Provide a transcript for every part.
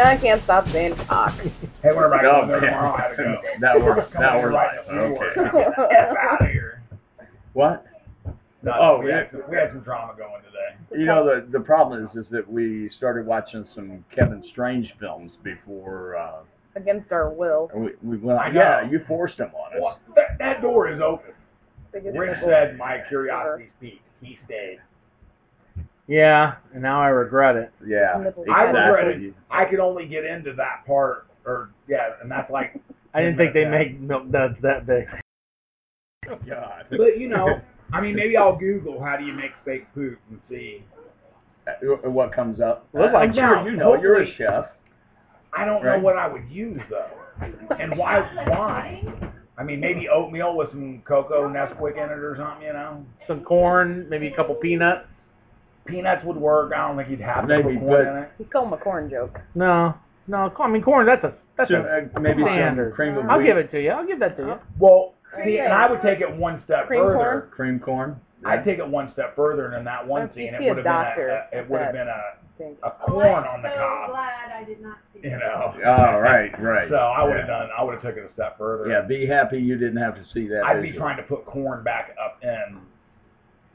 I can't stop saying cock. Hey, whenever I go there tomorrow, I have to go. That we're right live. in the floor. Okay. Get the F out of here. What? No, we had some drama going today. You know, the problem is that we started watching some Kevin Strange films before. Against our will. We went. I know. Yeah, you forced him on us. Well, that door is open. Rich said, "My curiosity speaks." He stayed. Yeah, and now I regret it. Yeah, I exactly. regretted. I could only get into that part, and that's like. I didn't think they make milk duds that big. God. But you know, I mean, maybe I'll Google how do you make fake poop and see. What comes up? Look like sure, you know, you're a chef. I don't know what I would use though, and why? I mean, maybe oatmeal with some cocoa Nesquik in it or something, you know. Some corn, maybe a couple peanuts. Peanuts would work. I don't think you'd have to Maybe, put corn in it. He called him a corn joke. No. I mean corn. That's maybe standard. some cream of I'll wheat. give it to you. I'll give that to you. Well, see, and I would take it one step Cream further. corn? Cream corn. I'd take it one step further, and in that one If you scene, see it would a have been a corn on the cob. Glad I did not see You know. Oh, right. So I would have I would have taken a step further. Yeah, be happy you didn't have to see that. I'd be trying to put corn back up in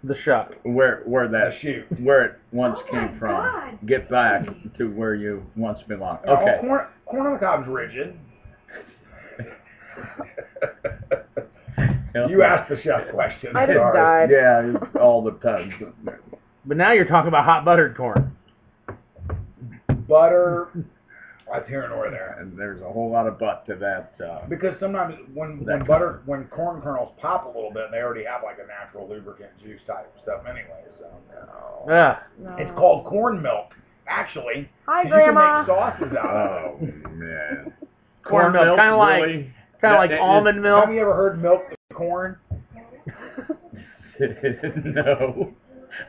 The shuck. where that the shoot. where it once came my from. God. Get back to where you once belonged. Oh, Okay. corn on the cob's rigid. You asked the chef question. I just Sorry. died. Yeah, all the time. But now you're talking about hot buttered corn. Butter. That's here nor there. And there's a whole lot of butt to that. Because sometimes when corn kernels pop a little bit, they already have like a natural lubricant juice type stuff anyway. So Yeah. No. it's called corn milk, actually. Hi, 'cause Grandma. You can make sauces out of it. Oh man. Corn milk, kind of like really? almond milk. Have you ever heard milk with corn? No,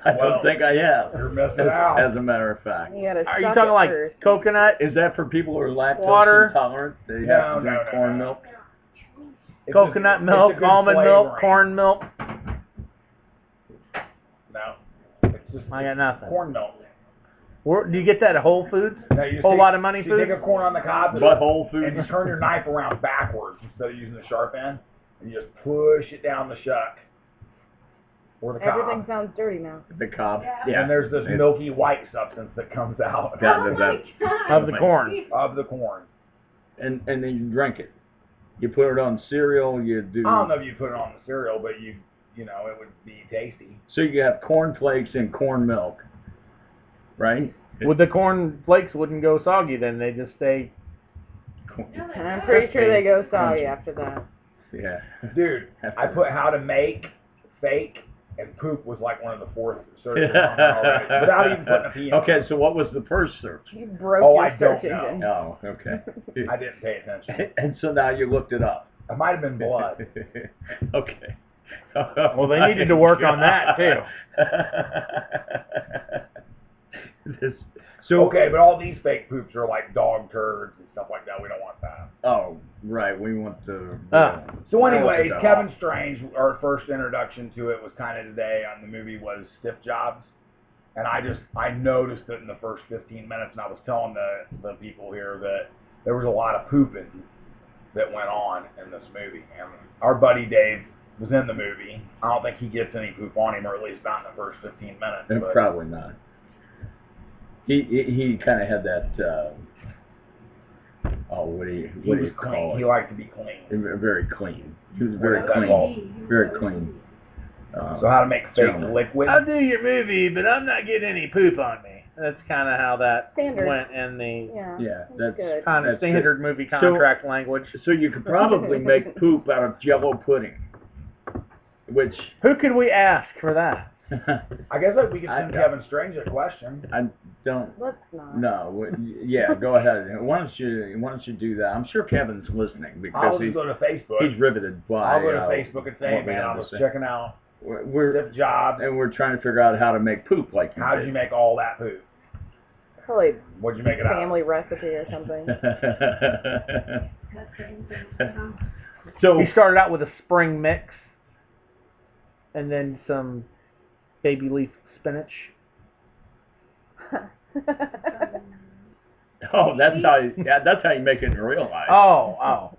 I Well, don't think I have. you're missing out. As a matter of fact. You gotta Are you suck talking it like first. coconut? Is that for people who are lactose Water? intolerant? They No, have to drink no, corn no. milk? It's Coconut a- milk, it's a good almond milk, flavoring. corn milk. No, it's just I got nothing. corn milk. Do you get that at Whole Foods? No, you just Whole take- lot of money You take food? a corn on the cob But Whole and you Foods? turn your knife around backwards instead of using the sharp end, and you just push it down the shuck or the cob. Everything sounds dirty now. The cob? Yeah. And there's this It's- milky white substance that comes out Yeah, Oh that- my God. Of the corn. of the corn. And then you drink it. You put it on cereal, you do... I don't know if you put it on the cereal, but you know, it would be tasty. So you have corn flakes and corn milk, right? Would the corn flakes wouldn't go soggy then? They just stay. And I'm pretty sure they go soggy after that. Yeah. Dude, I put how to make, fake, and poop was like one of the fourth searches on there already, without even putting a P in. Okay, so what was the first search? You broke Oh, your I don't search know. engine. Oh, okay. I didn't pay attention. And so now you looked it up. It might have been blood. Okay. Well, they needed to work on that, too. So Okay, but all these fake poops are like dog turds and stuff like that. We don't want that. Oh, right. We want the. So anyways, stuff. Kevin Strange, our first introduction to it was kind of today on the movie was Stiff Jobs. And I noticed it in the first 15 minutes, and I was telling the people here that there was a lot of pooping that went on in this movie. And our buddy Dave was in the movie. I don't think he gets any poop on him, or at least not in the first 15 minutes. But Probably not. He kind of had that. What do you call clean. it? He liked to be clean. Very clean. He was very What is that clean. called? Very clean. So how to make fake gentleman. liquid? I'll do your movie, but I'm not getting any poop on me. That's kind of how that Standard. went in the Yeah, that's good. kind of that's standard movie contract language. So you could probably make poop out of Jello pudding, which Who could we ask for that? I guess we could send Kevin Strange a question. I don't. Let's not. No, yeah, go ahead. Why don't you do that? I'm sure Kevin's listening I'll because just go to Facebook. he's riveted by. I'll go to Facebook and say, what we man, have I to was say. checking out We're Stiff Jobs. and we're trying to figure out how to make poop like you How did you make all that poop? Probably What'd you make it out family recipe or something. So We started out with a spring mix, and then some baby leaf spinach. Oh, that's how you make it in real life. Oh.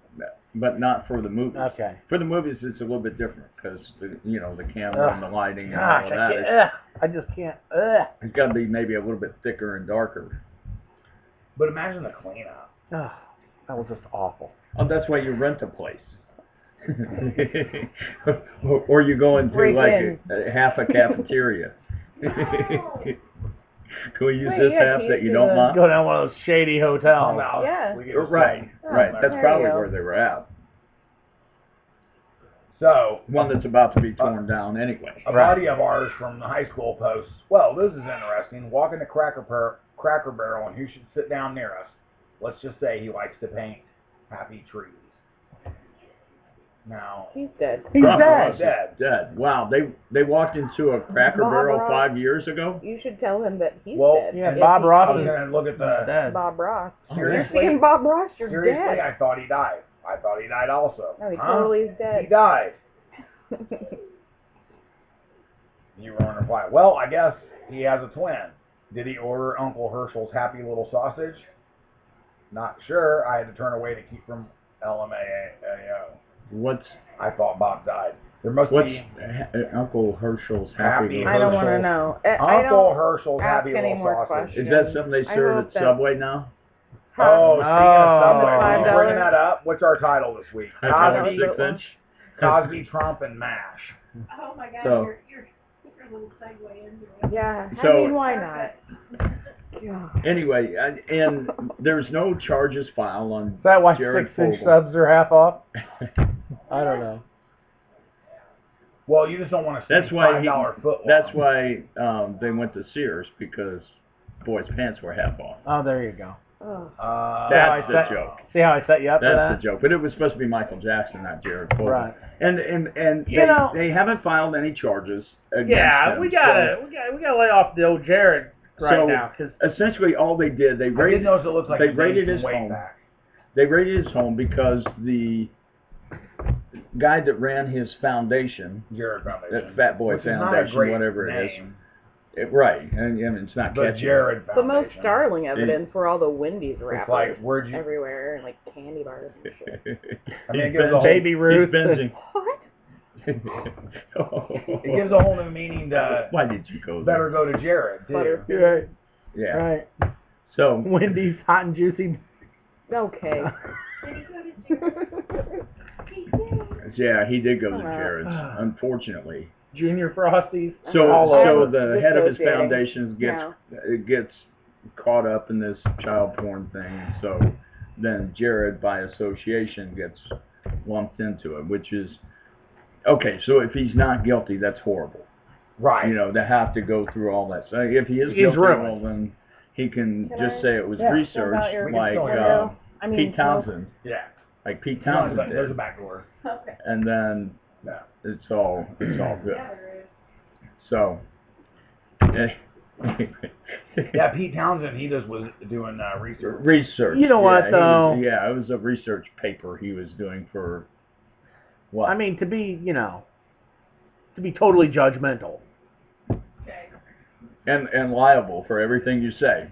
But not for the movies. Okay. For the movies, it's a little bit different because the camera and the lighting and Gosh, all of that. I just can't. It's got to be maybe a little bit thicker and darker. But imagine the cleanup. That was just awful. Oh, that's why you rent a place. or you go into like a half a cafeteria. Can we use this half that you don't want? Go down one of those shady hotels. Yeah. Right. That's there probably you go. where they were at. So, One that's about to be torn down anyway. a buddy of ours from the high school posts, well, this is interesting. Walking to Cracker Barrel and who should sit down near us? Let's just say he likes to paint happy trees. Now, He's dead. He's dead. Dead. Wow. They walked into a Cracker Bob Barrel Ross. 5 years ago? You should tell him that he's Well, dead. Yeah, If Bob he- Ross I was is going to look at the... dead. Bob Ross. You're Seriously? seeing Bob Ross, you're Seriously, dead. I thought he died. I thought he died also. No, he Huh? totally is dead. He died. You were wondering why. Well, I guess he has a twin. Did he order Uncle Herschel's Happy Little Sausage? Not sure. I had to turn away to keep from LMAO. I thought Bob died. There must What's be Uncle Herschel's Happy Happy I don't want to Herschel. know. I Uncle don't Herschel's ask Happy any Little more Sausage. questions. Is that something they I serve hope at that- Subway now? Oh, speaking of Subway, are you $5. bringing that up? What's our title this week? I got a Cosby, 6-inch. Cosby, Trump, and MASH. Oh my God, So- you're a little segue into it. Yeah, I So- mean, why not? Yeah. Anyway, and there's no charges filed on Is that why Jared 6-inch Fogle. subs are half off? I don't know. Well, you just don't want to see That's why $5 foot. That's why they went to Sears, because boys' pants were half off. Oh, there you go. Oh. That's the I set- joke. See how I set you up for That's that? the joke. But it was supposed to be Michael Jackson, not Jared Fogle. Right. And You know- they haven't filed any charges against Yeah, him. we gotta lay off the old Jared right So- now, because Essentially, all they did, they I did raided notice it looks like they he raided gained his some weight home. back. They raided his home because the guy that ran his foundation, Jared Foundation. that Fat Boy Which is not a Foundation, great whatever it is, name, right? And it's not but catchy. Jared The Foundation. most startling evidence were all the Wendy's wrappers like, where'd you- everywhere, and like candy bars and shit. I mean, it He's gives a whole, Baby Ruth. He's binging. What? it gives a whole new meaning to Why did you go better there? go to Jared, too. Butterfield. right, Yeah. right. So Wendy's hot and juicy. Okay. yeah, he did go to Oh, wow. Jared's, unfortunately. Junior Frosties. So all so over. the head of his Dissociating. foundation gets caught up in this child porn thing. So then Jared, by association, gets lumped into it, which is okay. So if he's not guilty, that's horrible. Right. You know, to have to go through all that. So if he is He's guilty, ruined. well, then he can Can just I- say it was Yeah, research, about your like window? I mean, Pete Townsend, Yeah. like Pete There's Townsend a did, back door. Okay. and then Yeah. it's all good. Yeah, there is. So. Yeah, Pete Townsend, he just was doing research. Research. You know what, he though? it was a research paper he was doing for what? I mean, to be totally judgmental. Okay. and liable for everything you say.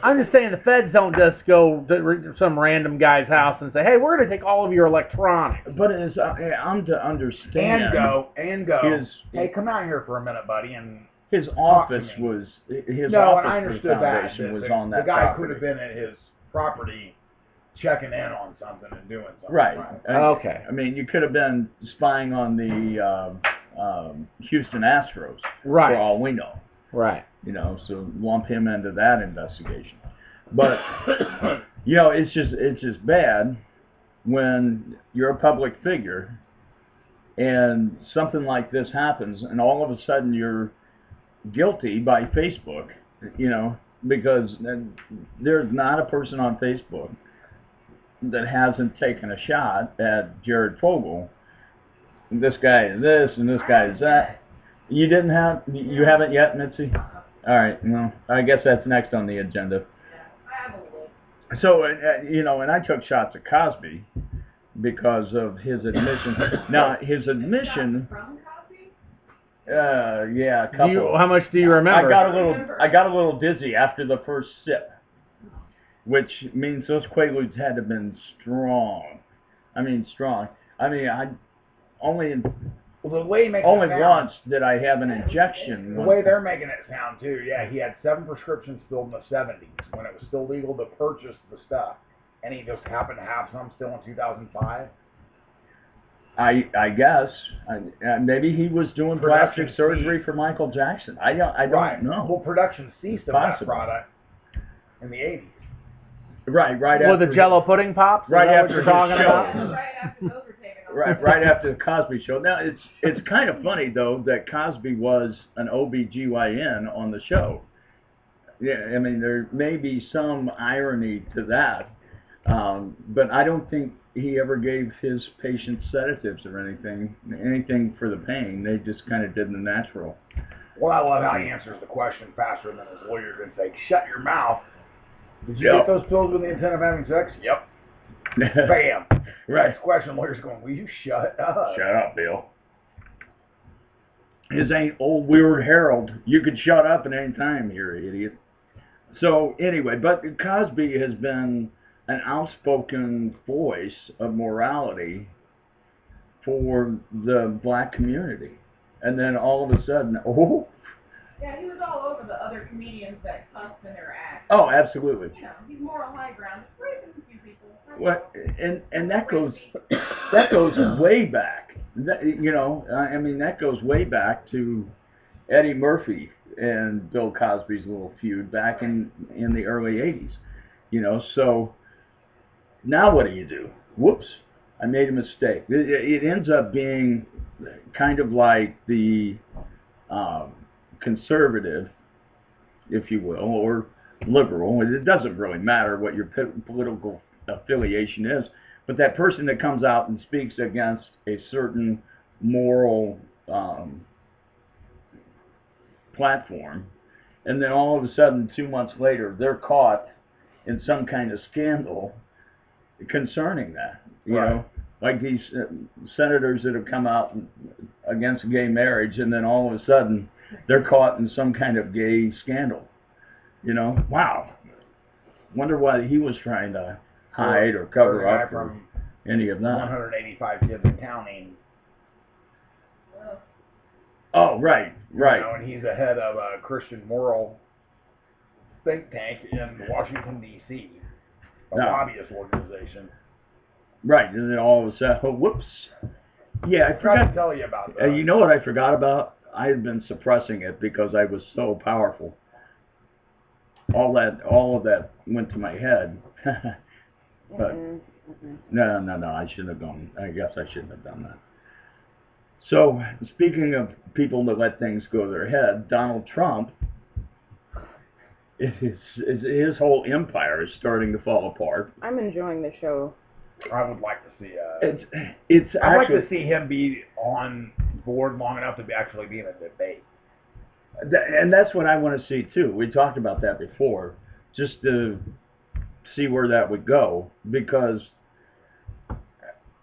I'm just saying the feds don't just go to some random guy's house and say, hey, we're going to take all of your electronics. But I'm to understand. And go. His Hey, come out here for a minute, buddy. And his Talk to office me. was his no, office and I for the understood that. foundation was The on that guy property. could have been at his property, checking in on something and doing something. Right. Okay. I mean, you could have been spying on the Houston Astros Right. for all we know. Right. You know, so lump him into that investigation. But you know, it's just bad when you're a public figure and something like this happens, and all of a sudden you're guilty by Facebook. You know, because there's not a person on Facebook that hasn't taken a shot at Jared Fogle. This guy is this, and this guy is that. You haven't yet, Mitzi? All right, well, I guess that's next on the agenda. I have a list. So, you know, and I took shots at Cosby because of his admission. Now, his admission, From Cosby? yeah, a couple. How much do you remember? I got a little dizzy after the first sip. which means those Quaaludes had to have been strong. I mean, strong. I mean, I only Well, the way he makes only it sound, once did I have an injection. the way they're making it sound too, yeah, he had 7 prescriptions filled in the 70s when it was still legal to purchase the stuff, and he just happened to have some still in 2005. I guess maybe he was doing Production plastic surgery ceased. for Michael Jackson. I don't Right. know. Well, production ceased of Possible. that product in the 80s. Right Well, after the Jello pudding pops. right Is that after what you're talking his about? show. Right after those were taken off. right after the Cosby show. Now it's kind of funny though that Cosby was an OBGYN on the show. Yeah, I mean there may be some irony to that, but I don't think he ever gave his patients sedatives or anything for the pain. They just kind of did the natural. Well, I love how he answers the question faster than his lawyer can say, "Shut your mouth." Did you Yep. get those pills with the intent of having sex? Yep. Bam. Right. Next question, lawyer's going, will you shut up? Shut up, Bill. His ain't old weird Harold. You could shut up at any time here, idiot. So anyway, but Cosby has been an outspoken voice of morality for the black community. And then all of a sudden, Yeah, he was all over the other comedians that cussed in their acts. oh, absolutely. You know, he's more on high ground. Just raping a few people. What and that goes way back. That, you know, I mean that goes way back to Eddie Murphy and Bill Cosby's little feud back in the early '80s. You know, so now what do? Whoops, I made a mistake. It ends up being kind of like the conservative, if you will, or liberal. It doesn't really matter what your political affiliation is, but that person that comes out and speaks against a certain moral platform, and then all of a sudden 2 months later they're caught in some kind of scandal concerning that, you know, like these senators that have come out against gay marriage, and then all of a sudden they're caught in some kind of gay scandal. You know, wow. Wonder why he was trying to hide or cover up or any of that. 185 kids and counting. Oh, right. You know, and he's the head of a Christian moral think tank in Washington, D.C., a lobbyist organization. Right, and then all of a sudden, oh, whoops. Yeah, I forgot forgot to tell you about that. You know what I forgot about? I had been suppressing it because I was so powerful. All of that went to my head. But no, I shouldn't have gone. I guess I shouldn't have done that. So, speaking of people that let things go to their head, Donald Trump, his whole empire is starting to fall apart. I'm enjoying the show. I would like to see. It's I'd like actually to see him be on board long enough to actually be in a debate. And that's what I want to see too. We talked about that before, just to see where that would go, because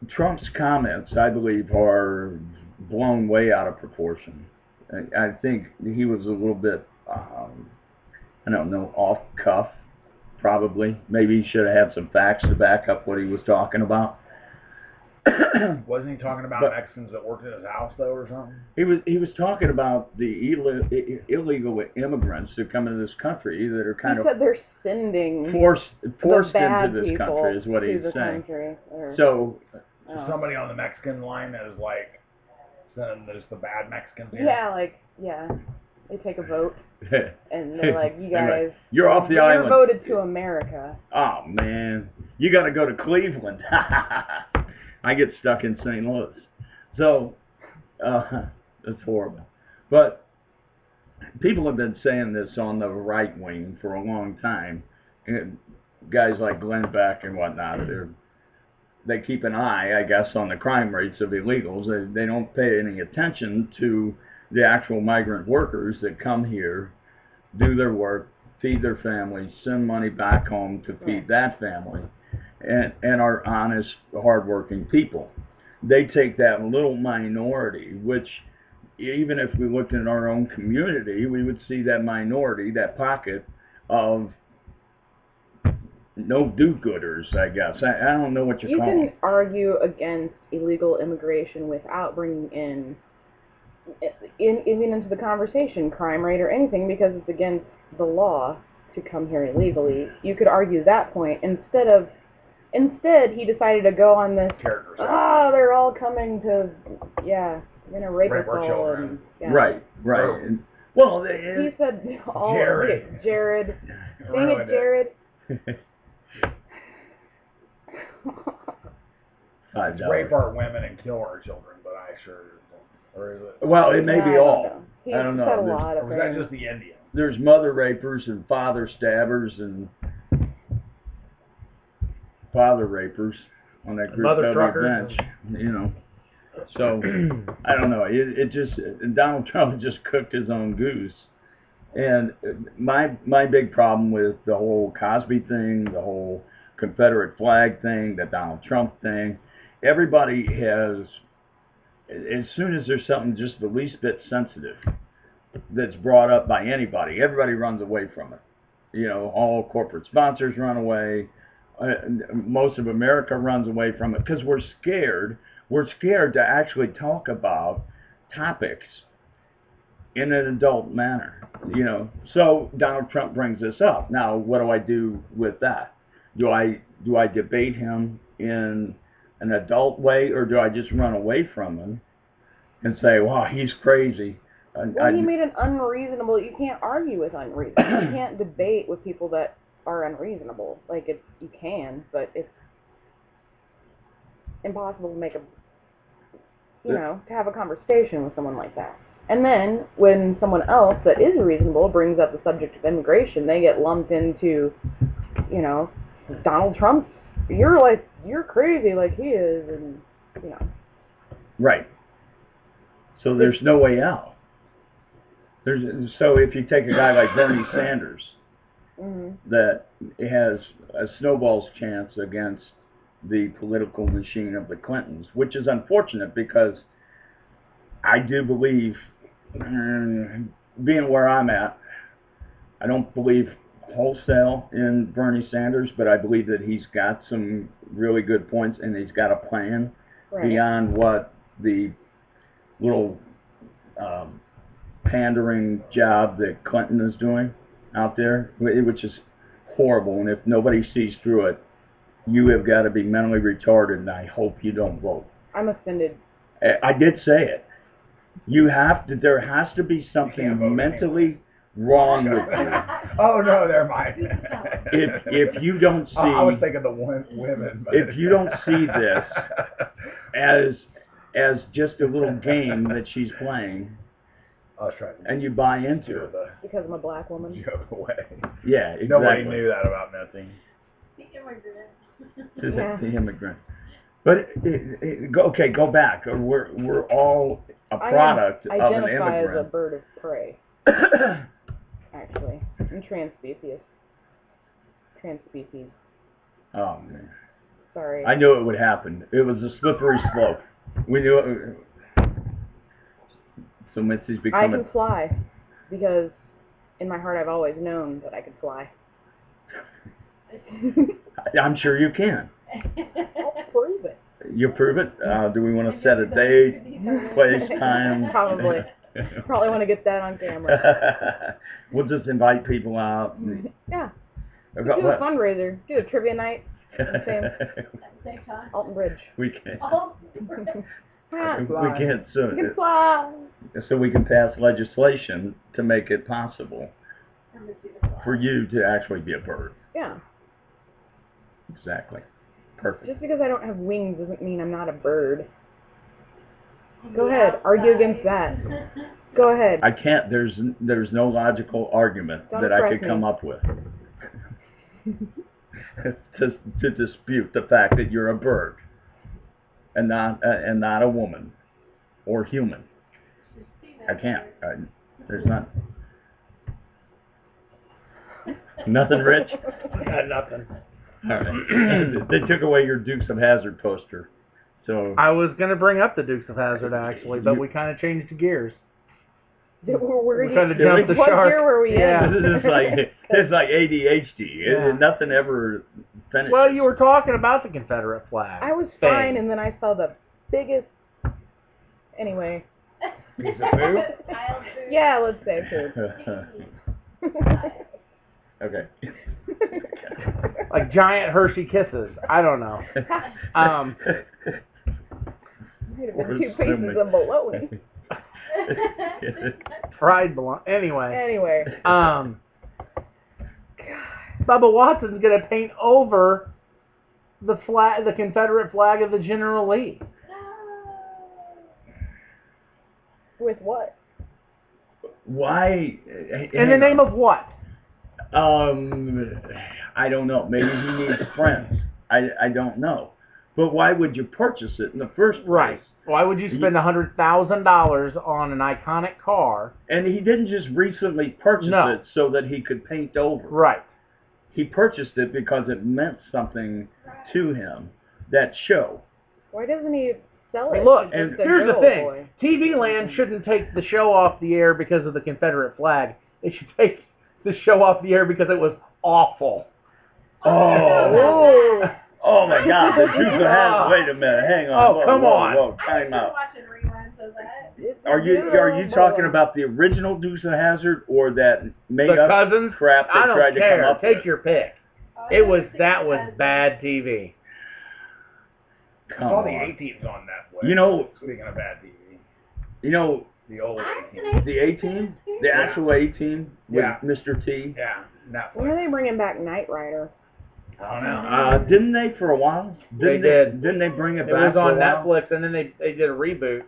Trump's comments, I believe, are blown way out of proportion. I think he was a little bit, I don't know, off cuff, probably. Maybe he should have had some facts to back up what he was talking about. Wasn't he talking about Mexicans that worked in his house, though, or something? He was talking about the illegal immigrants that come into this country that are kind he said they're sending forced bad into this people country, is what to he's the saying. country, or, So somebody on the Mexican line is like sending those the bad Mexicans in? Yeah, they take a vote, and they're like, you guys, you're off the island. You're voted to America. Oh, man. You got to go to Cleveland. I get stuck in St. Louis. So, it's horrible. But people have been saying this on the right wing for a long time. And guys like Glenn Beck and whatnot, they keep an eye, I guess, on the crime rates of illegals. They don't pay any attention to the actual migrant workers that come here, do their work, feed their families, send money back home to feed that family, and are honest, hardworking people. They take that little minority, which even if we looked in our own community, we would see that minority, that pocket of no do-gooders, I guess. I don't know what you call them. You can argue against illegal immigration without bringing in even into the conversation crime rate or anything, because it's against the law to come here illegally. You could argue that point instead he decided to go on this. They're all coming to they're gonna rape us our all. children. And, Right. Oh. And, well, he said all Jared. Jared. Dang it, Jared. Rape our women and kill our children, but I sure don't. Or is it? Well, it may be all. He I don't know. said a lot of Or was that things. just the Indian? There's mother rapers and father stabbers and father rapers on that group Mother W truckers. bench, you know. So I don't know. It just Donald Trump just cooked his own goose. And my big problem with the whole Cosby thing, the whole Confederate flag thing, the Donald Trump thing, everybody has, as soon as there's something just the least bit sensitive that's brought up by anybody, everybody runs away from it. You know, all corporate sponsors run away. Most of America runs away from it because we're scared. We're scared to actually talk about topics in an adult manner, you know. So Donald Trump brings this up. Now, what do I do with that? Do I debate him in an adult way, or do I just run away from him and say, "Wow, he's crazy"? Well, he made an unreasonable. You can't argue with unreasonable. You can't debate with people that are unreasonable. Like you can, but it's impossible to make to have a conversation with someone like that. And then when someone else that is reasonable brings up the subject of immigration, they get lumped into, Donald Trump. You're crazy like he is, and Right. So there's no way out. So if you take a guy like Bernie Sanders, that has a snowball's chance against the political machine of the Clintons, which is unfortunate because I do believe, being where I'm at, I don't believe wholesale in Bernie Sanders, but I believe that he's got some really good points and he's got a plan beyond what the little pandering job that Clinton is doing out there, which is horrible. And if nobody sees through it, you have got to be mentally retarded, and I hope you don't vote. I'm offended. I did say it. You have to. There has to be something mentally wrong with you. Oh no, never mind. If you don't see, I was thinking the women. But if you don't see this as just a little game that she's playing, I was trying to and you buy into it because I'm a black woman. Joke away. Yeah, exactly. Nobody knew that about Missy. The immigrant. But okay, go back. We're all a product of an immigrant. I identify as a bird of prey. Actually, I'm transspecies. Transspecies. Oh man. Sorry. I knew it would happen. It was a slippery slope. We knew it. So Mitzi's becoming. I can fly because in my heart I've always known that I could fly. I'm sure you can. I'll prove it. You prove it? Do we want to set a date, place, time? Probably. Probably want to get that on camera. We'll just invite people out. Yeah. Do a fundraiser. Do a trivia night. Alton Bridge. We can. We can't soon. We can fly. So we can pass legislation to make it possible for you to actually be a bird. Yeah. Exactly. Perfect. Just because I don't have wings doesn't mean I'm not a bird. Go ahead. Argue against that. Go ahead. I can't. There's no logical argument that I could come up with to dispute the fact that you're a bird and not a woman or human. I can't. There's not. Nothing, Rich? Nothing. All right. They took away your Dukes of Hazzard poster. So I was going to bring up the Dukes of Hazzard, actually, but we kind of changed gears. We're trying to jump the what shark. year were we Yeah. in? It's like ADHD. Yeah. Nothing ever finishes. Well, you were talking about the Confederate flag. I was thing. fine, and then I saw the biggest. Anyway. Piece of food? Yeah, let's say food. Okay. Like giant Hershey Kisses. I don't know. Might have been 2 pieces of bologna. Fried bologna. Anyway. Anyway. Bubba Watson's gonna paint over the flag, the Confederate flag of the General Lee. With what? Why? In the name of what? I don't know. Maybe he needs friends. I don't know. But why would you purchase it in the first place? Right. Why would you spend $100,000 on an iconic car? And he didn't just recently purchase it so that he could paint over. Right. He purchased it because it meant something to him. That show. Why doesn't he sell it? Look, to and just a here's the girl thing. boy? TV Land shouldn't take the show off the air because of the Confederate flag. It should take the show off the air because it was awful. Oh. Oh my God! The Dukes of Hazzard. Wait a minute. Hang on. Oh, come on. Whoa, I time was out. watching reruns of that. Are you talking about the original Dukes of Hazzard or that made The up Cousins? crap they I don't tried to come care. up Take with? your pick. Oh, It was yeah, that was because- bad TV. Come All the on. 18's on Netflix. You know, Speaking of bad TV, you know the old 18. the 18, the actual 18 with Yeah. Mr. T. Yeah, Netflix. When are they bringing back Knight Rider? I don't know. Didn't they for a while? They did. Didn't they bring it It back was on for a while? Netflix, and then they did a reboot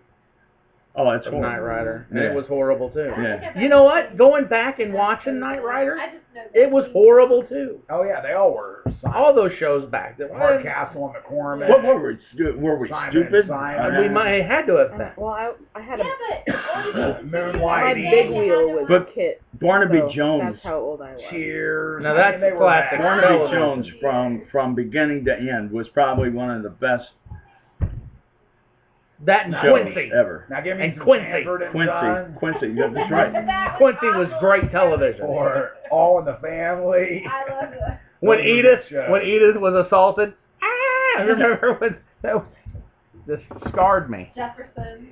Oh, that's of horrible. Knight Rider, and Yeah. it was horrible too. Yeah. You know what? Going back and watching Knight Rider, I just know that it was horrible too. Oh yeah, they all were. All those shows back then. Hardcastle and McCormick. What were we? Were we Simon stupid? and Simon. We might have had to have been. Well, I had Yeah, but my Moonlighting. big wheel was But Kit. Barnaby so Jones. That's how old I was. Cheers. Now that's I mean, they were classic. bad. Barnaby television. Jones from beginning to end was probably one of the best That and shows Quincy. ever. Now give me And some Quincy. Sanford and Son, Quincy, that's right. Quincy was great television. or All in the Family. I love it. When Those were Edith good shows. when Edith was assaulted, I remember when that was, this scarred me. Jefferson.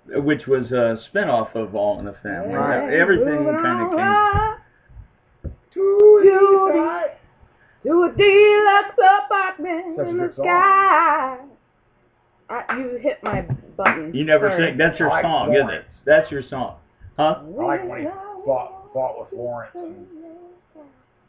Which was a spinoff of All in the Family. Right. Everything Moving kind of on came. up to a deluxe apartment Such a in the good song. sky. You hit my button. You never Sorry. sing. That's your I like song, isn't it? Florence. That's your song, huh? I like when he fought with Florence. And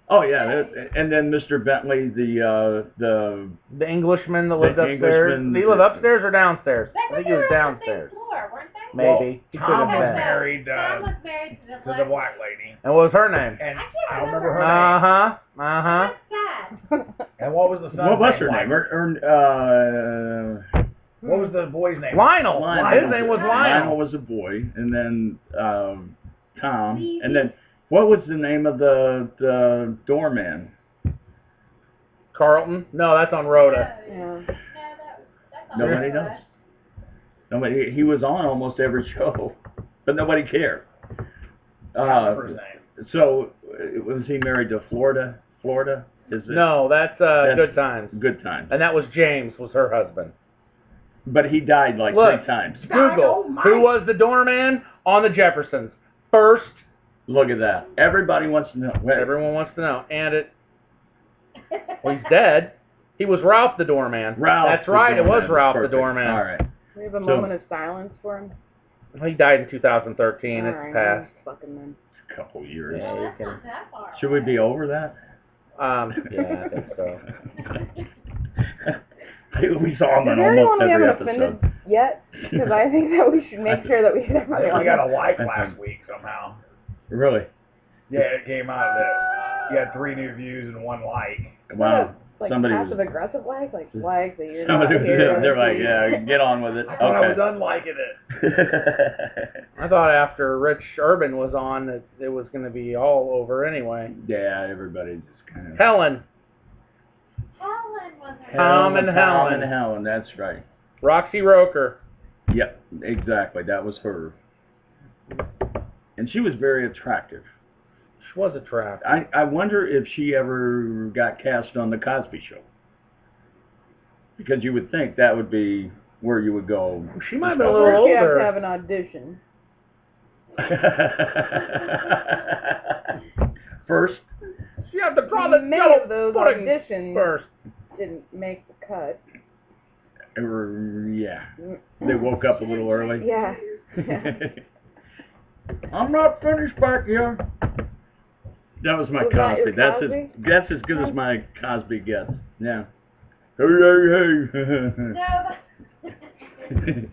Oh yeah, and then Mr. Bentley, the The Englishman that The lived upstairs. Englishman- Did he live upstairs or downstairs? That's I think when he they was were on the same downstairs. floor, weren't they? Maybe. He could Tom have was been. married Tom was married to the black lady, And what was her name? and I can't I don't remember remember. her name. Uh-huh. That's sad. And what was the son's what was her like? name? What was the boy's name? Lionel. Lionel. His name was Lionel Lionel. was a boy, and then Tom, Levy. and then what was the name of the doorman? Carlton? No, that's on Rhoda. Yeah. That's Nobody knows. Nobody. He was on almost every show, but nobody cared. I don't remember his name. So was he married to Florida? Florida? Is it No, that's Good Times. Good Times. And that was James, was her husband. But he died like Look. 3 times. Google, who was the doorman on the Jeffersons? First, Look at that. Everybody wants to know. Wait, everyone wants to know. And well, he's dead. He was Ralph the doorman. Ralph. That's the right, it was doorman. Ralph Perfect. the doorman. All right. We have a So- moment of silence for him. He died in 2013. All It's right, past. fucking then. A couple years. Yeah. Well, you that's can- not that far. Should we be over that? Yeah, I think so. We saw him Is in there anyone almost we every haven't episode. offended yet? Because I think that we should make sure that we hit I think we everyone. got a like last week somehow. Really? Yeah, it came out that you had 3 new views and 1 like. Wow. Like Somebody passive was, aggressive like that you're somebody not was, here. they're like, yeah, get on with it. I thought I was Okay. unliking it. I thought after Rich Urban was on that it was going to be all over anyway. Yeah, everybody just kind of. Helen. Helen was her Tom and Tom Helen. and Helen, that's right. Roxy Roker. Yep, exactly. That was her. and she was very attractive. She was attractive. I wonder if she ever got cast on the Cosby Show, because you would think that would be where you would go. She might have been a little First you have to older. have an audition. First, You have to draw the Many yellow of those pudding auditions first. didn't make the cut. yeah, they woke up a little early. Yeah. I'm not finished back here. That was my Was that Cosby. your Cosby? That's as good as my Cosby gets. Yeah. Hey, hey.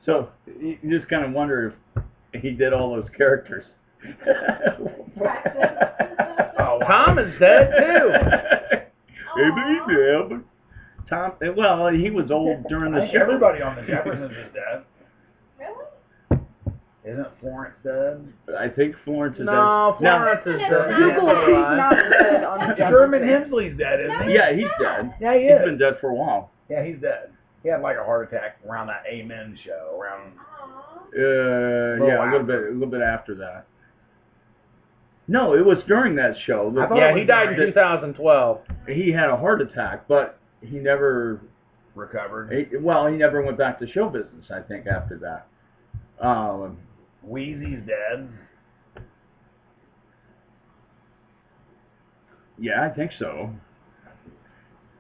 So you just kind of wonder if he did all those characters. Oh, wow. Tom is dead too. Hey, baby. Tom. Well, he was old during I the think show. everybody on the Jeffersons is dead. Really? Isn't Florence dead? I think Florence is No, dead. Florence is No. dead. Google if he's not dead on the Sherman Jeffersons. Hemsley's dead, isn't he? Yeah, he's dead. Yeah, he He's is. been dead for a while. Yeah, he's dead. He had like a heart attack around that Amen show. Around. Aw. Yeah, a little bit after that. No, it was during that show. I thought Yeah, it he was died in during- 2012. He had a heart attack, but he never. Recovered. He never went back to show business. I think after that. Wheezy's dead. Yeah, I think so.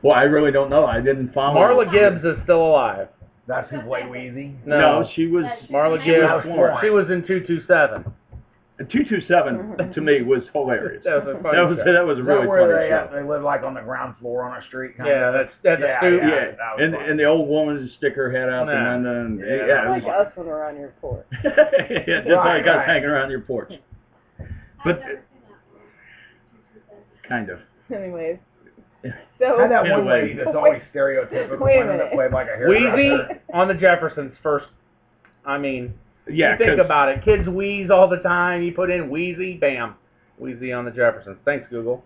Well, I really don't know. I didn't follow. Marla Gibbs is still alive. That's who played Wheezy. No, she was. Marla That Gibbs. was Florence. She was in 227. 227 to me was hilarious. That was a funny That was show. a Is that really where funny show. they live like on the ground floor on a street? Kind Yeah, of? that's Yeah, a stoop. yeah. Yeah, that was and fun. the old woman would stick her head out the Yeah. window. And, Yeah, yeah, that it Like was us when we're on your porch. yeah, just like us Right. hanging around your porch. But kind of. Anyways. So, I had that In a one way. lady that's always stereotypical Wait a women that minute. played like a Wheezy hairdresser. on the Jeffersons first. I mean, Yeah, you think 'cause- about it. Kids wheeze all the time. You put in Wheezy, bam. Wheezy on the Jeffersons. Thanks, Google.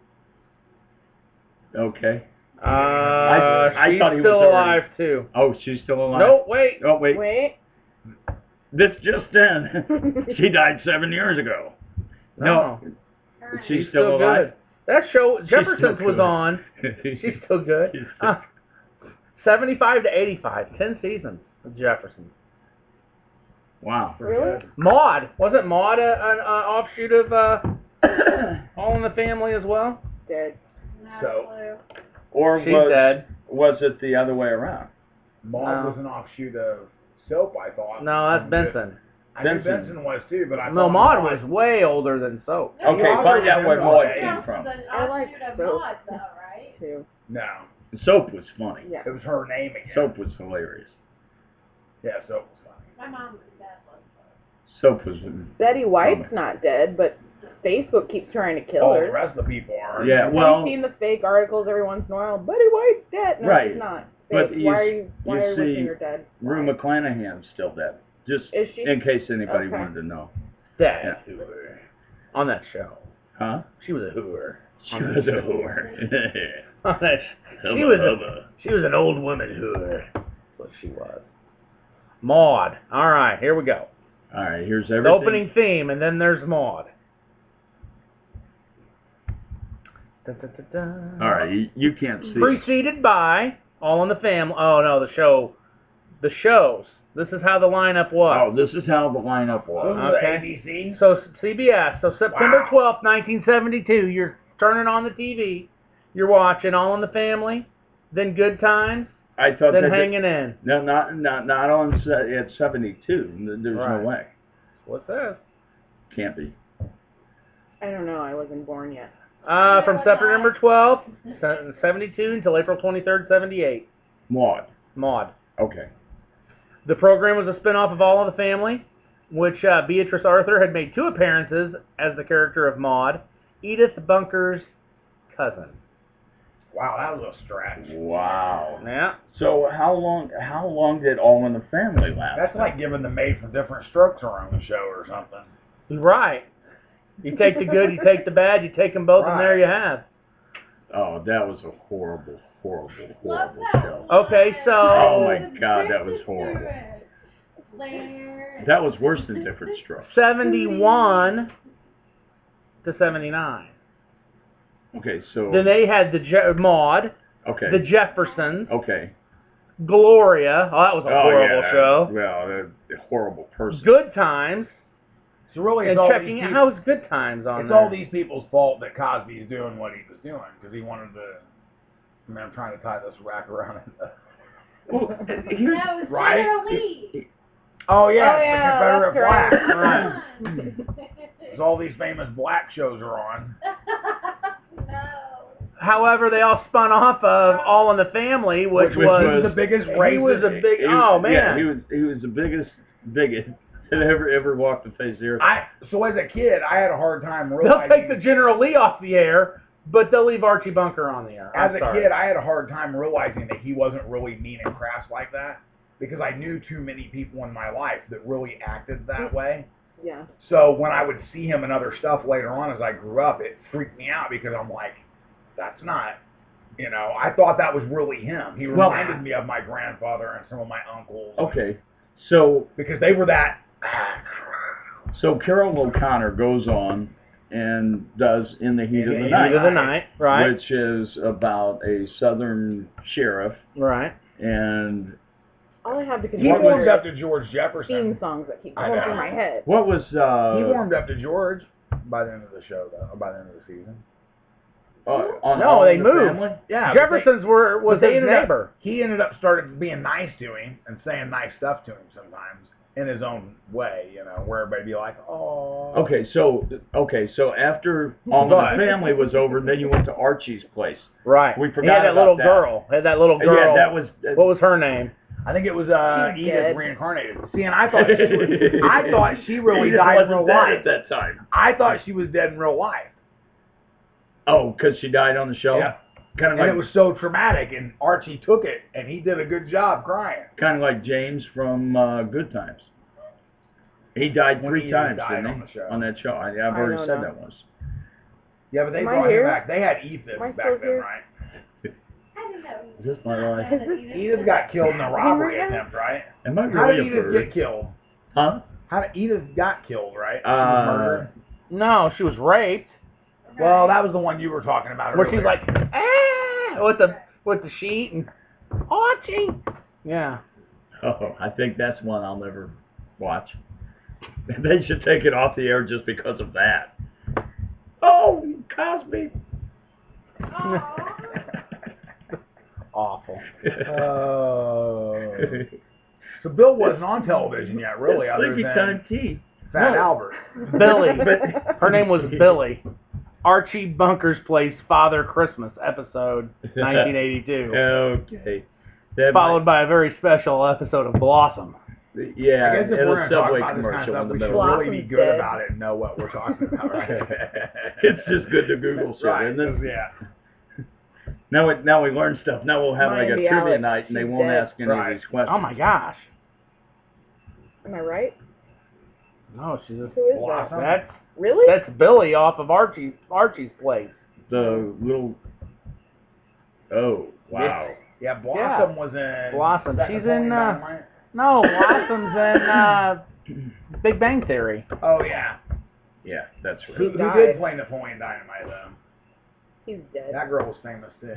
Okay. She's thought he was still already- alive, too. Oh, she's still alive. Nope, wait. Oh, wait. wait. This just in. She died 7 years ago. No, she's still alive. good. That show, She's Jeffersons still was good. on. She's still good. She's still- 75 to 85. 10 seasons of Jeffersons. Wow. Really? Maud. Wasn't Maud an offshoot of All in the Family as well? Dead. So- Or She's dead. was it the other way around? Maude No. was an offshoot of Soap, I thought. No, that's Benson. I knew Benson. Benson was too, but I No, thought Maud was way older than Soap. Okay, Maud find out was where in Maud the- came from. I like Offshoot of Soap. Maud, though, right? Too. No, Soap was funny. Yeah. it was her name again. Soap was hilarious. Yeah, Soap was funny. My mom was dead. Soap was. Betty White's Funny. not dead, but Facebook keeps trying to kill Oh, her. the rest of the people are. Yeah, Have well, you seen the fake articles every once in a while? Betty White's dead. No, Right. she's not. But Fake. you- why are you you see wishing her dead? Rue Why? McClanahan's still dead. Just Is she? in case anybody Okay. wanted to know. Dead hooer. On that show. Huh? She was a hooer. She was a whore. On that she was an old woman hooer. That's what she was. Maud. All right, here we go. All right, here's The everything. opening theme, and then there's Maud. Dun, dun, dun, dun. All right, you can't see. Preceded by All in the Family. Oh no, the show. The shows. This is how the lineup Oh, was. this is how the lineup So was. was it Okay. ABC? So CBS. So September Wow. 12th, 1972. You're turning on the TV. You're watching All in the Family. Then Good Times. I thought Then that Hanging In. no, not on at 72. There's Right. no way. What's that? Can't be. I don't know. I wasn't born yet. From September 12th, 72 until April 23rd, 78. Maud. Maud. Okay. The program was a spinoff of All in the Family, which Beatrice Arthur had made 2 appearances as the character of Maud, Edith Bunker's cousin. Wow, that was a stretch. Wow. Yeah. So how long did All in the Family last? That's like giving the Made for Different Strokes her own show or something. Right. You take the good, you take the bad, you take them both, and there you have. Oh, that was a horrible, horrible, horrible show. Okay, so Oh my God, that was horrible. Blair That was worse than different strokes. 71 to 79. Okay, so Then they had the Maude, okay, the Jeffersons, okay. Gloria. Oh, that was a horrible show. Well, a horrible person. Good Times. So really, it's And all checking these out people, how's Good Times on it's there. all these people's fault that Cosby's doing what he was doing because he wanted to. I mean, I'm trying to tie this rack around it. Well, here's, No, it's Right? Sarah Lee. Oh yeah, Oh, it's yeah, the Confederate that's flag. right. Because all these famous black shows are on. No. However, they all spun off of All in the Family, which was the biggest racist. he was a big. Oh man. Yeah, he was the biggest bigot that ever walked the face of the earth. So as a kid, I had a hard time They'll realizing. take the General Lee off the air, but they'll leave Archie Bunker on the air. As I'm a sorry. kid, I had a hard time realizing that he wasn't really mean and crass like that because I knew too many people in my life that really acted that way. Yeah. So when I would see him in other stuff later on as I grew up, it freaked me out because I'm like, that's not, I thought that was really him. He reminded me of my grandfather and some of my uncles. Okay, so Because they were that. Carol O'Connor goes on and does In the Heat of the Night. Heat of the Night, right? Which is about a Southern sheriff, Right. and All I have to He consider warmed is up to George Jefferson. theme songs that keep I going know. through my head. what was He warmed up to George by the end of the show, though, or by the end of the season. on No, All they in the moved. Family? Yeah, Jefferson's was but they his ended neighbor. Up, he ended up started being nice to him and saying nice stuff to him sometimes in his own way, where everybody be like, oh. Okay, so after All in the Family was over, then you went to Archie's place. Right. We He forgot had that about little that. girl. Had that little girl. Yeah, that was. What was her name? I think it was She's Edith dead. reincarnated. See, and I thought she really Edith died in wasn't real dead life. at that time. I thought she was dead in real life. Oh, because she died on the show. Yeah. Kind of And like it was so traumatic, and Archie took it, and he did a good job crying. James from Good Times. He died When 3 he times, died didn't on he? the show. On that show. I've I already don't said know. that once. Yeah, but they Am I brought him here? back. They had Ethan Am I back still then, here? right? I don't know. Is this my life? Is this- Edith got killed in a robbery Henry? attempt, right? Am I How did really a Edith get bird? killed? Huh? How did Edith got killed, right? She was murdered. No, she was raped. Well, that was the one you were talking about Where earlier. she's like, with the sheet and Archie. Yeah. Oh, I think that's one I'll never watch. They should take it off the air just because of that. Oh, Cosby. Awful. Oh. So Bill wasn't on television yet, really, It's other Sleepy than Time Tea. Fat No. Albert. Billy. But- Her name was Billy. Archie Bunker's Place Father Christmas episode 1982. Okay. That Followed by a very special episode of Blossom. might- yeah, I guess if and we're a going to talk Subway about this kind of commercial stuff, in the we should middle. really be Blossom's good dead. about it and know what we're talking about, right? It's just good to Google shit, Right, isn't it? yeah. Now we learn stuff. Now we'll have like a Mind the trivia Alex, night, and they she's won't dead. ask any Right. of these questions. Oh my gosh. Am I right? No, she's a, Who is Blossom. that? that's Really? that's Billy off of Archie's Place. The little. Oh wow! Yeah, Blossom was in... Blossom. Second She's Napoleon in, Dynamite? No, Blossom's in Big Bang Theory. Oh, yeah. Yeah, that's Who right. He did died. play Napoleon Dynamite, though? He's dead. That girl was famous, too.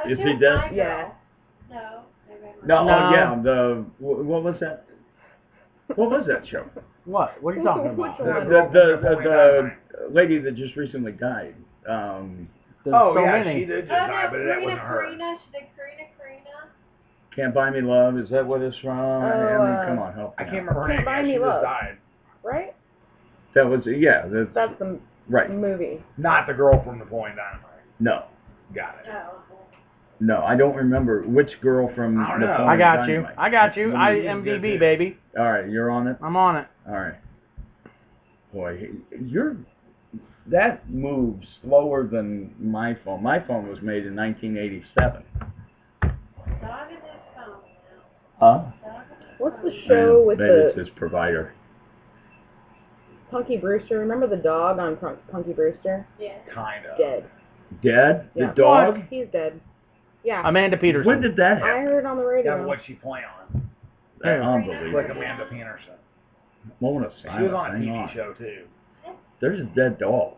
Oh, Is she he was dead? my girl. Yeah. No. Never mind. No, No. oh yeah. What was that? What was that show? What? What are you talking Which about? one? The lady that just recently died. There's Oh, so yeah, many. she did just Oh, die, no, but that wasn't her. Karina. She did Karina. Can't Buy Me Love. Is that what it's from? Come on, help I me can't out. remember her Can't name. Buy Yeah, Me she Love. just died. Right? That was That's That's the right. movie. Not the girl from Napoleon Dynamite. No, Got it. Oh. no, I don't remember which girl from. I don't know. Napoleon I got you. Dynamite. I got you. Let me- IMDb, baby. All right, you're on it. I'm on it. All right. Boy, that moves slower than my phone. My phone was made in 1987. Dog in this phone now. Huh? Dog in this What's the phone. show with Maybe it's the his provider. Punky Brewster? Remember the dog on Punky Brewster? Yeah. Kind of. Dead. Dead? Yeah. The dog? He's dead. Yeah. Amanda Peterson. When did that I happen? heard it on the Yeah, radio. but what'd she play on? That's Like unbelievable. Amanda Peterson. Moment of She was silence. on a Hang TV on. show too. There's a dead dog,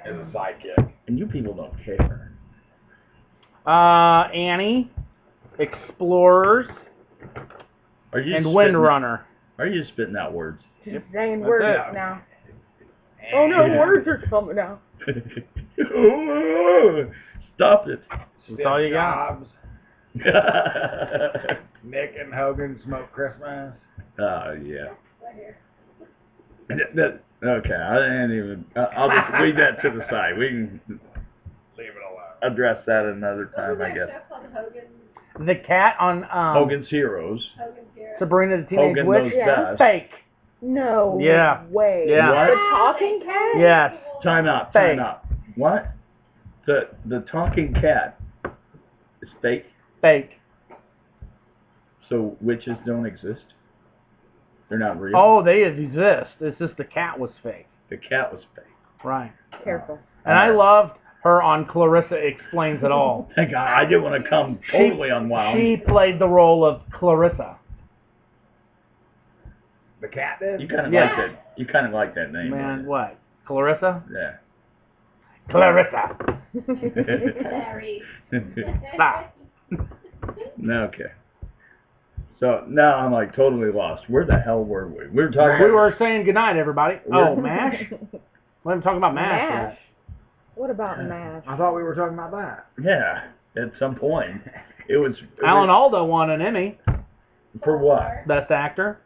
As a sidekick. and you people don't care. Annie, Explorers, Are you and spitting- Windrunner. Are you spitting out words? Just saying That's words it. now. Oh no, Yeah. words are coming out. Stop it. That's all you got. Jobs, Nick and Hogan Smoke Christmas. Oh, yeah. Okay, I didn't even. I'll just leave that to the side. We can Leave it alone. address that another time, I guess. The cat on Hogan's Heroes. Sabrina the Teenage Hogan Witch. Knows Yeah. Best. Fake. No Yeah. way. Yeah. What? The talking cat? Yes. Time out. Fake. Time out. What? The talking cat is fake. Fake. So witches don't exist. They're not real. Oh, they exist. It's just the cat was fake. The cat was fake. Right. Careful. And I loved her on Clarissa Explains It All. Thank God, I didn't want to come totally unwound. She played the role of Clarissa. The cat did? You kind of Yeah. like that. You kind of like that name. Man, don't what? Clarissa? you? Yeah. Clarissa. Ah. Okay. So now I'm like totally lost. Where the hell were we? We were talking. We were saying goodnight, everybody. Oh, We're- MASH? We're talking about MASH. MASH? What about MASH? I thought we were talking about that. Yeah. At some point, it was. Alan Alda won an Emmy. For what? Best Actor.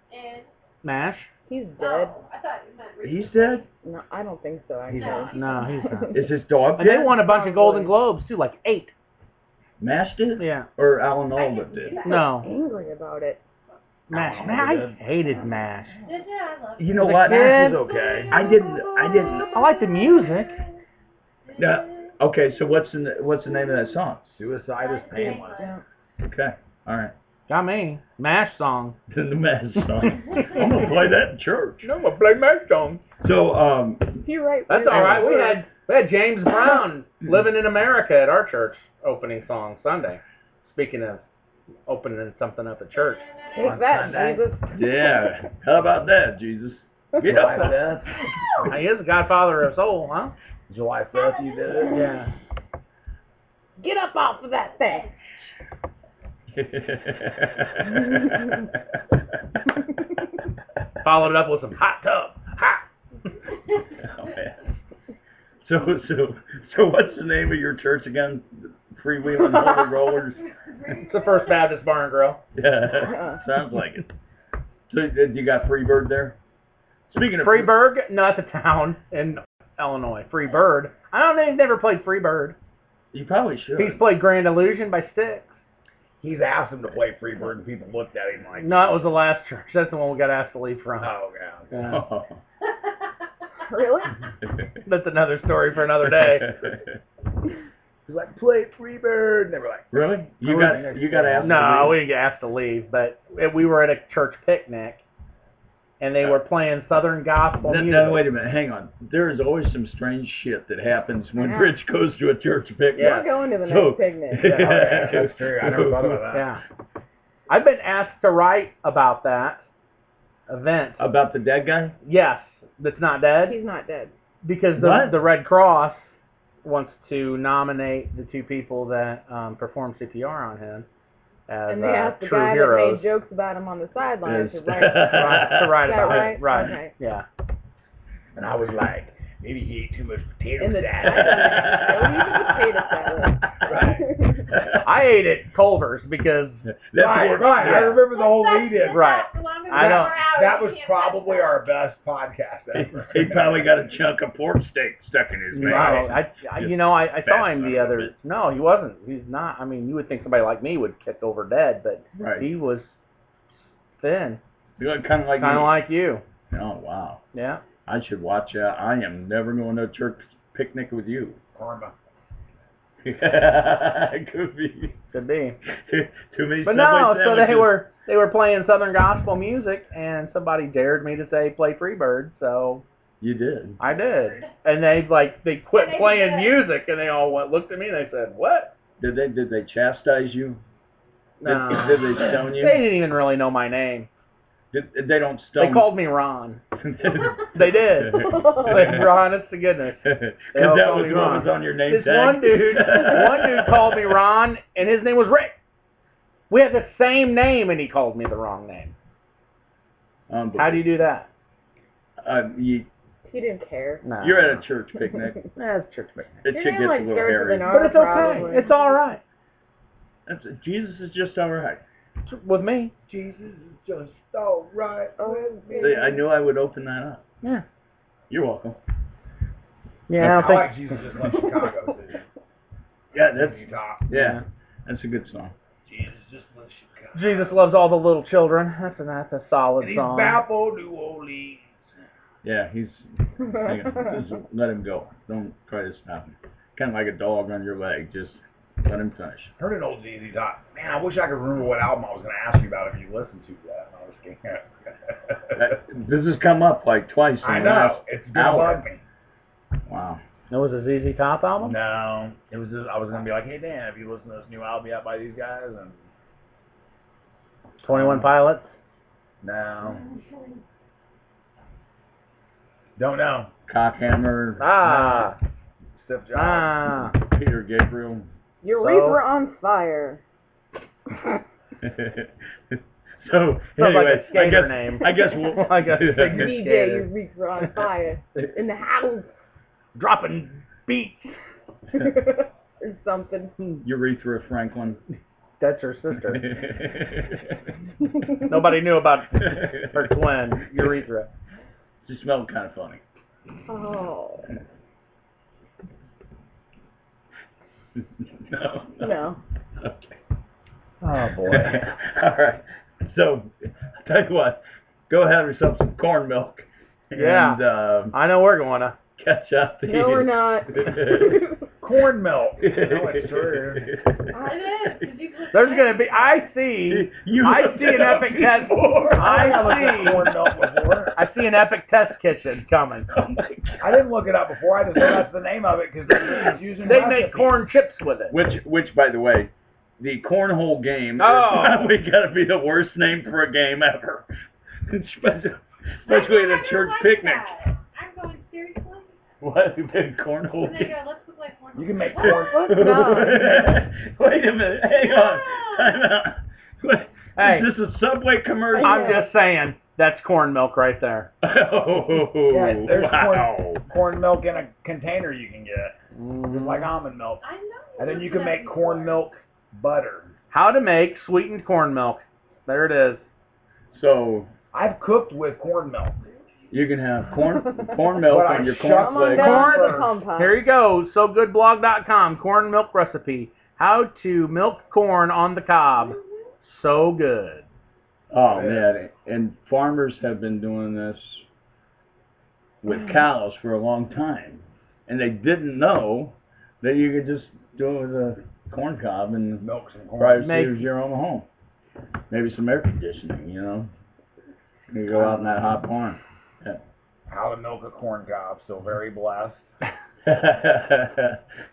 MASH. He's dead. I thought you meant He's dead. No, I don't think so, actually. No, he's not. Is his dog And they dead? won a bunch of Golden Globes, too, like 8. Mash did? Yeah. Or Alan Alda did? No. Angry about it. MASH. Oh, Man, I good. hated MASH. You know As a what? kid- Mash was okay. I didn't. I like the music. Okay, so what's the name of that song? Suicide is painless. Yeah. Okay, all right. Got me. MASH song. The Mash song. I'm gonna play that in church. I'm gonna play MASH song. So You're right. That's all right. We had James Brown living in America at our church opening song Sunday. Speaking of opening something up at church. Take that, Jesus. yeah, how about that, Jesus? Get July up. 5th. He is the godfather of soul, huh? July 5th you did it? Yeah. Get up off of that thing. Followed it up with some hot tub. Hot. Oh, man. So what's the name of your church again? Freewheeling Holy Rollers? It's the First Baptist Bar and Grill. Yeah, sounds like it. So you got Freebird there? Speaking of Freeburg? No, that's a town in Illinois. Freebird. I don't know. He's never played Freebird. you probably should. He's played Grand Illusion by Styx. He's asked him to play Freebird, and people looked at him like, No, it was the last church. That's the one we got asked to leave from. oh, yeah. Yeah. Really? That's another story for another day. He's like, play Freebird. And they were like, Really? You got asked? No, to we leave? didn't get asked to leave, but we were at a church picnic, and they were playing Southern gospel music. No, wait a minute. Hang on. There is always some strange shit that happens when Yeah. Rich goes to a church picnic. Yeah. We're going to the So- next picnic. yeah, that's true. I never thought about that. Yeah. I've been asked to write about that event. About the dead guy? Yes, that's not dead, He's not dead. because What? the Red Cross wants to nominate the two people that performed CPR on him as And they asked the true guy heroes. that made jokes about him on the sidelines to Yes. write. to write Is that about right? it. Right. Okay. Yeah. And I was like, maybe he ate too much potato In the salad. I ate at Culver's because That's Right, where- right. I yeah. remember the whole we did. Right. I don't- That was probably our best podcast ever. He probably got a chunk of pork steak stuck in his No, mouth. I saw him the Best other. No, he wasn't. He's not. I mean, you would think somebody like me would kick over dead, but Right. he was thin, You look kind of like kind of me. like you. Oh, wow. Yeah. I should watch out. I am never going to a church picnic with you. Karma. Could be. Could be. Too many But Subway no, so sandwiches. they were playing Southern gospel music, and somebody dared me to say play Freebird, so You did. I did. And they quit And they playing did. music, and they all looked at me and they said, "What?" Did they chastise you? No. Did they stone you? They didn't even really know my name. They don't They called me Ron. They did. Like, honest to goodness. Because They all that called was me what Ron. was on your name This tag. one dude called me Ron, and his name was Rick. We had the same name, and he called me the wrong name. How do you do that? He didn't care. No. You're at a church picnic. That's church picnic. That You're shit in, gets like, a little thirds of hairy. an hour. But it's okay. Probably. It's all right. Jesus is just all right. With me. Jesus is just all right with me. See, I knew I would open that up. Yeah. You're welcome. Yeah, I like Jesus Just Left Chicago, too. Yeah, that's Utah. yeah, that's a good song. Jesus Just Left Chicago. Jesus loves all the little children. That's a solid And he's song. Bapo New Orleans. Yeah, he's just let him go. Don't try to stop him. Kind of like a dog on your leg. Just let him finish. Heard an old ZZ Top. Man, I wish I could remember what album I was going to ask you about if you listened to that. I was kidding. This has come up like twice in I the know. last It's going to hour. bug me. Wow. That was a ZZ Top album? No. It was just, I was going to be like, hey, Dan, have you listened to this new album yet by these guys? And 21 Pilots? no. Don't know. Cockhammer. Ah. Stiff Job. Ah. Peter Gabriel. Urethra on fire. So Sounds like anyway, a skater name. I guess we'll. Like a figure DJ skater. Urethra on fire in the house Dropping beats. or something. Urethra Franklin. That's her sister. Nobody knew about her twin, Urethra. She smelled kind of funny. Oh No. no. Okay. Oh, boy. All right. So, I'll tell you what. Go have yourself some corn milk. Yeah. And I know we're going to. catch up. No, we're not. Corn milk. No, it's true. It is. Did you click There's that? going to be, I see an epic test. I corn milk before. I see an epic test kitchen coming. Oh my God. I didn't look it up before. I just know that's the name of it because it's using They recipes. make corn chips with it. Which, by the way, the cornhole game Oh. is probably got to be the worst name for a game ever. Especially at a church picnic. I'm going seriously. What? Big cornhole And they game? go, let's look like one. You can make What? corn. Let's not. Wait a minute. Hang on. Time out. What? Hey. Is this a Subway commercial? I'm just saying, that's corn milk right there. Oh, Yeah, there's wow. corn milk in a container you can get, Mm-hmm. just like almond milk. I know. And then you can make corn milk butter. How to make sweetened corn milk. There it is. So I've cooked with corn milk. you can have corn milk But I on your shut Come on cornflakes. down to Corn- the compound. Here you go. SoGoodBlog.com. Corn milk recipe. How to milk corn on the cob. So good. Oh man, and farmers have been doing this with cows for a long time, and they didn't know that you could just do it with a corn cob and Milk some corn. probably Make- saves your own home. Maybe some air conditioning, you know. You go out in that hot barn. How to milk a corn cob. Still very blessed.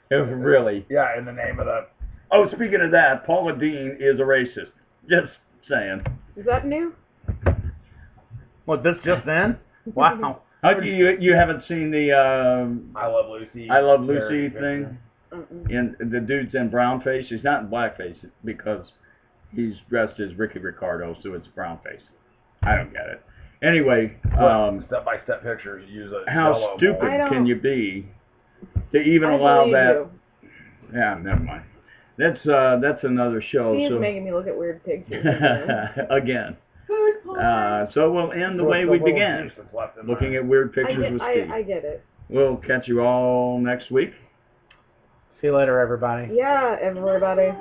It was really. Yeah, in the name of the. Oh, speaking of that, Paula Dean is a racist. Just saying. Is that new? What, this just then? Wow. You haven't seen the I Love Lucy. I Love Lucy Very thing? Mm-mm. And the dude's in brownface. He's not in blackface because he's dressed as Ricky Ricardo, so it's brownface. I don't get it. Anyway, step-by-step pictures use a how yellow stupid mold. I don't- can you be to even I allow believe that? you. Yeah, never mind. That's another show. He's So making me look at weird pictures. again. again. Food porn. So we'll end the With way the we little began, juice that's left in looking there. at weird I pictures with Steve. I get it. We'll catch you all next week. See you later, everybody. Yeah, everybody.